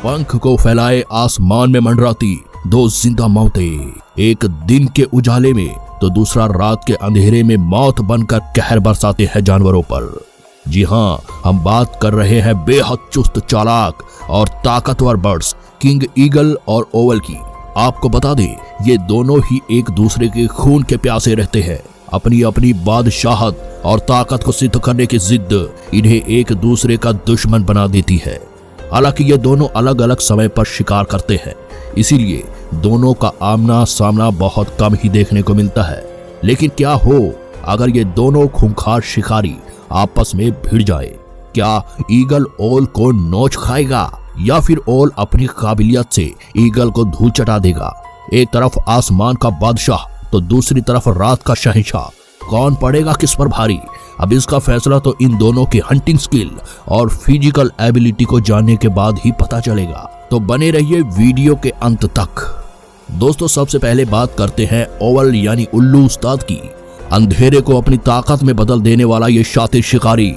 पंख को फैलाए आसमान में मंडराती दो जिंदा मौतें, एक दिन के उजाले में तो दूसरा रात के अंधेरे में मौत बनकर कहर बरसाते हैं जानवरों पर। जी हाँ, हम बात कर रहे हैं बेहद चुस्त चालाक और ताकतवर बर्ड्स किंग ईगल और ओवल की। आपको बता दें, ये दोनों ही एक दूसरे के खून के प्यासे रहते हैं। अपनी अपनी बादशाहत और ताकत को सिद्ध करने की जिद इन्हें एक दूसरे का दुश्मन बना देती है। हालांकि ये दोनों अलग अलग समय पर शिकार करते हैं, इसीलिए दोनों का आमना सामना बहुत कम ही देखने को मिलता है। लेकिन क्या हो अगर ये दोनों खूंखार शिकारी आपस में भिड़ जाए? क्या ईगल ओल को नोच खाएगा या फिर ओल अपनी काबिलियत से ईगल को धूल चटा देगा? एक तरफ आसमान का बादशाह तो दूसरी तरफ रात का शहंशाह, कौन पड़ेगा किस पर भारी? अब इसका फैसला तो इन दोनों की हंटिंग स्किल और फिजिकल एबिलिटी को जानने के बाद ही पता चलेगा। तो बने रहिए वीडियो के अंत तक। दोस्तों, सबसे पहले बात करते हैं ओवल यानी उल्लू उस्ताद की। अंधेरे को अपनी ताकत में बदल देने वाला ये शातिर शिकारी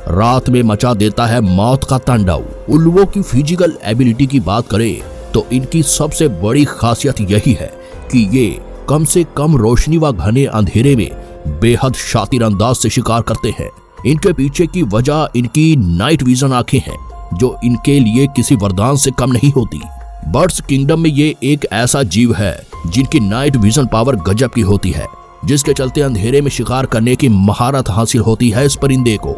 रात में मचा देता है मौत का तांडव। उल्लुओं की फिजिकल एबिलिटी की बात करें तो इनकी सबसे बड़ी खासियत यही है कि ये कम से कम रोशनी व घने अंधेरे में बेहद शातिर अंदाज से शिकार करते हैं। इनके पीछे की वजह इनकी नाइट विजन आंखें हैं, जो इनके लिए किसी वरदान से कम नहीं होती। बर्ड्स किंगडम में ये एक ऐसा जीव है जिनकी नाइट विजन पावर गजब की होती है, जिसके चलते अंधेरे में शिकार करने की महारत हासिल होती है इस परिंदे को।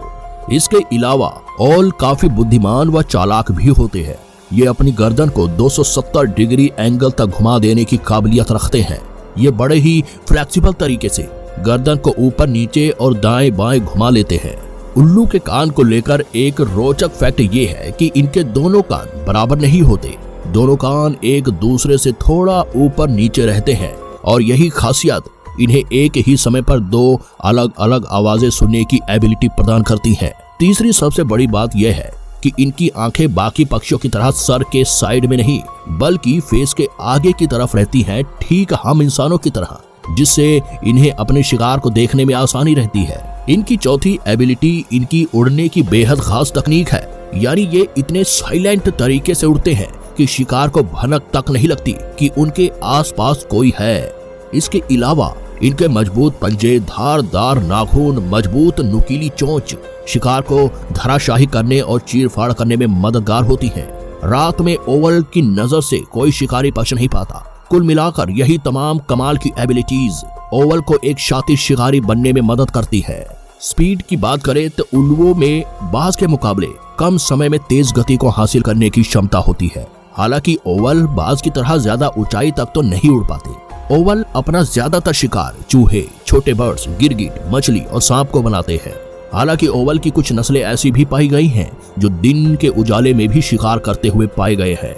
इसके अलावा ओल काफी बुद्धिमान व चालाक भी होते हैं। ये अपनी गर्दन को 270 डिग्री एंगल तक घुमा देने की काबिलियत रखते हैं। ये बड़े ही फ्लेक्सिबल तरीके से गर्दन को ऊपर नीचे और दाएं बाएं घुमा लेते हैं। उल्लू के कान को लेकर एक रोचक फैक्ट ये है कि इनके दोनों कान बराबर नहीं होते। दोनों कान एक दूसरे से थोड़ा ऊपर नीचे रहते हैं और यही खासियत इन्हें एक ही समय पर दो अलग अलग आवाजें सुनने की एबिलिटी प्रदान करती है। तीसरी सबसे बड़ी बात यह है कि इनकी आंखें बाकी पक्षियों की तरह सर के साइड में नहीं, बल्कि फेस के आगे की तरफ रहती हैं, ठीक हम इंसानों की तरह, जिससे इन्हें अपने शिकार को देखने में आसानी रहती है। इनकी चौथी एबिलिटी इनकी उड़ने की बेहद खास तकनीक है। यानी ये इतने साइलेंट तरीके से उड़ते हैं कि शिकार को भनक तक नहीं लगती कि उनके आसपास कोई है। इसके अलावा इनके मजबूत पंजे, धारदार नाखून, मजबूत नुकीली चोंच शिकार को धराशाही करने और चीर-फाड़ करने में मददगार होती हैं। रात में ओवल की नजर से कोई शिकारी बच नहीं पाता। कुल मिलाकर यही तमाम कमाल की एबिलिटीज ओवल को एक शातिर शिकारी बनने में मदद करती है। स्पीड की बात करें तो उल्लुओं में बाज के मुकाबले कम समय में तेज गति को हासिल करने की क्षमता होती है। हालांकि ओवल बाज की तरह ज्यादा ऊंचाई तक तो नहीं उड़ पाते। ओवल अपना ज्यादातर शिकार चूहे, छोटे बर्ड्स, गिरगिट, मछली और सांप को बनाते हैं। हालांकि ओवल की कुछ नस्लें ऐसी भी पाई गई हैं जो दिन के उजाले में भी शिकार करते हुए पाए गए हैं।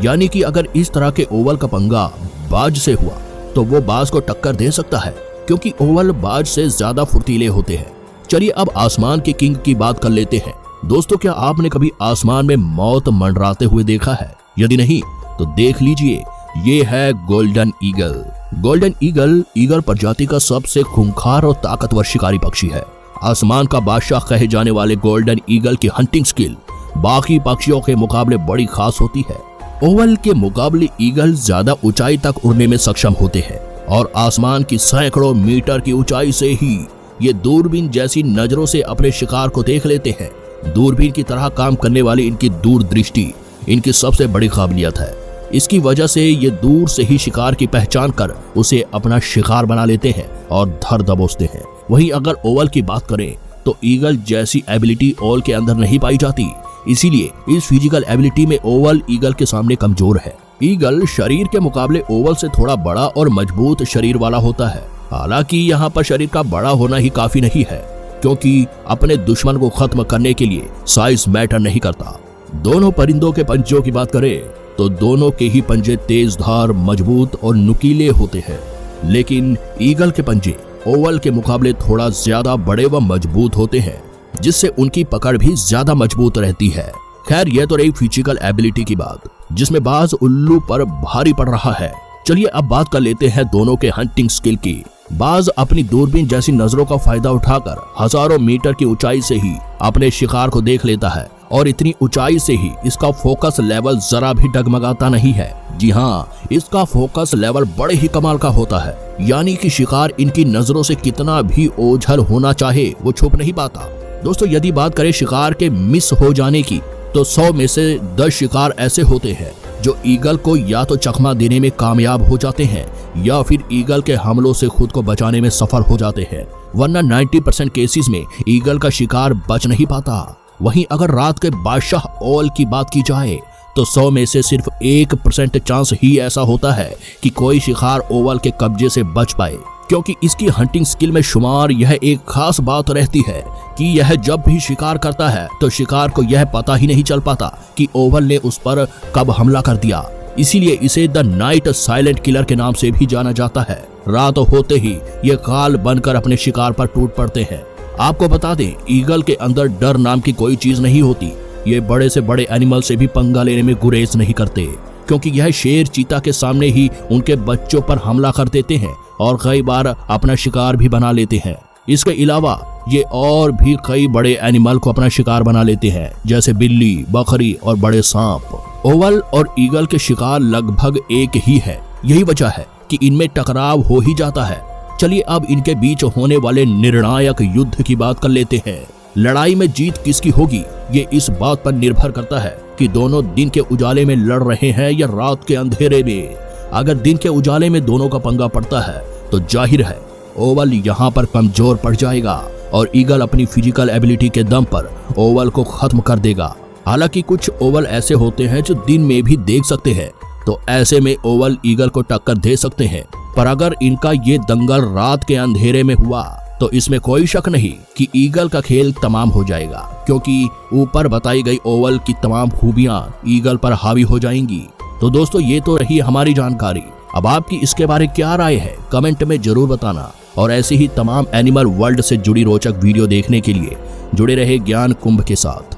यानी कि अगर इस तरह के ओवल का पंगा बाज से हुआ तो वो बाज को टक्कर दे सकता है, क्योंकि ओवल बाज से ज्यादा फुर्तीले होते हैं। चलिए अब आसमान के किंग की बात कर लेते हैं। दोस्तों, क्या आपने कभी आसमान में मौत मंडराते हुए देखा है? यदि नहीं तो देख लीजिए, ये है golden eagle. Golden eagle eagle प्रजाति का सबसे खूंखार और ताकतवर शिकारी पक्षी है। आसमान का बादशाह कहे जाने वाले गोल्डन ईगल की हंटिंग स्किल बाकी पक्षियों के मुकाबले बड़ी खास होती है। ओवल के मुकाबले ईगल ज्यादा ऊंचाई तक उड़ने में सक्षम होते हैं और आसमान की सैकड़ों मीटर की ऊंचाई से ही ये दूरबीन जैसी नजरों से अपने शिकार को देख लेते हैं। दूरबीन की तरह काम करने वाली इनकी दूरदृष्टि इनकी सबसे बड़ी काबिलियत है। इसकी वजह से ये दूर से ही शिकार की पहचान कर उसे अपना शिकार बना लेते हैं और धर दबोचते हैं। वहीं अगर ओवल की बात करें तो ईगल जैसी एबिलिटी ओवल के अंदर नहीं पाई जाती, इसीलिए इस फिजिकल एबिलिटी में ओवल ईगल के सामने कमजोर है। ईगल शरीर के मुकाबले ओवल से थोड़ा बड़ा और मजबूत शरीर वाला होता है। हालांकि यहाँ पर शरीर का बड़ा होना ही काफी नहीं है, क्योंकि अपने दुश्मन को खत्म करने के लिए साइज मैटर नहीं करता। दोनों परिंदों के पंजों की बात करें तो दोनों के ही पंजे तेज धार, मजबूत और नुकीले होते हैं। लेकिन ईगल के पंजे ओवल के मुकाबले थोड़ा ज्यादा बड़े व मजबूत होते हैं, जिससे उनकी पकड़ भी ज्यादा मजबूत रहती है। खैर, यह तो रही फिजिकल एबिलिटी की बात, जिसमें बाज उल्लू पर भारी पड़ रहा है। चलिए अब बात कर लेते हैं दोनों के हंटिंग स्किल की। बाज अपनी दूरबीन जैसी नजरों का फायदा उठाकर हजारों मीटर की ऊंचाई से ही अपने शिकार को देख लेता है और इतनी ऊंचाई से ही इसका फोकस लेवल जरा भी डगमगाता नहीं है। जी हाँ, इसका फोकस लेवल बड़े ही कमाल का होता है, यानी कि शिकार इनकी नजरों से कितना भी ओझल होना चाहे वो छुप नहीं पाता। दोस्तों, यदि बात करें शिकार के मिस हो जाने की, तो 100 में से 10 शिकार ऐसे होते हैं जो ईगल को या तो चकमा देने में कामयाब हो जाते हैं या फिर ईगल के हमलों से खुद को बचाने में सफल हो जाते हैं, वरना 90% केसेस में ईगल का शिकार बच नहीं पाता। वहीं अगर रात के बादशाह ओवल की बात की जाए तो 100 में से सिर्फ 1% चांस ही ऐसा होता है कि कोई शिकार ओवल के कब्जे से बच पाए, क्योंकि इसकी हंटिंग स्किल में शुमार यह एक खास बात रहती है कि यह जब भी शिकार करता है तो शिकार को यह पता ही नहीं चल पाता कि ओवल ने उस पर कब हमला कर दिया। इसीलिए इसे द नाइट साइलेंट किलर के नाम से भी जाना जाता है। रात होते ही ये काल बनकर अपने शिकार पर टूट पड़ते हैं। आपको बता दें, ईगल के अंदर डर नाम की कोई चीज नहीं होती। ये बड़े से बड़े एनिमल से भी पंगा लेने में गुरेज नहीं करते, क्योंकि यह शेर चीता के सामने ही उनके बच्चों पर हमला कर देते हैं और कई बार अपना शिकार भी बना लेते हैं। इसके अलावा ये और भी कई बड़े एनिमल को अपना शिकार बना लेते हैं, जैसे बिल्ली, बकरी और बड़े सांप। ओवल और ईगल के शिकार लगभग एक ही है। यही वजह है कि इनमें टकराव हो ही जाता है। चलिए अब इनके बीच होने वाले निर्णायक युद्ध की बात कर लेते हैं। लड़ाई में जीत किसकी होगी, ये इस बात पर निर्भर करता है कि दोनों दिन के उजाले में लड़ रहे हैं या रात के अंधेरे में। अगर दिन के उजाले में दोनों का पंगा पड़ता है तो जाहिर है ओवल यहाँ पर कमजोर पड़ जाएगा और ईगल अपनी फिजिकल एबिलिटी के दम पर ओवल को खत्म कर देगा। हालांकि कुछ ओवल ऐसे होते हैं जो दिन में भी देख सकते हैं, तो ऐसे में ओवल ईगल को टक्कर दे सकते हैं। पर अगर इनका ये दंगल रात के अंधेरे में हुआ तो इसमें कोई शक नहीं कि ईगल का खेल तमाम हो जाएगा, क्योंकि ऊपर बताई गई ओवल की तमाम खूबियां ईगल पर हावी हो जाएंगी। तो दोस्तों, ये तो रही हमारी जानकारी। अब आपकी इसके बारे क्या राय है, कमेंट में जरूर बताना। और ऐसे ही तमाम एनिमल वर्ल्ड से जुड़ी रोचक वीडियो देखने के लिए जुड़े रहे ज्ञान कुंभ के साथ।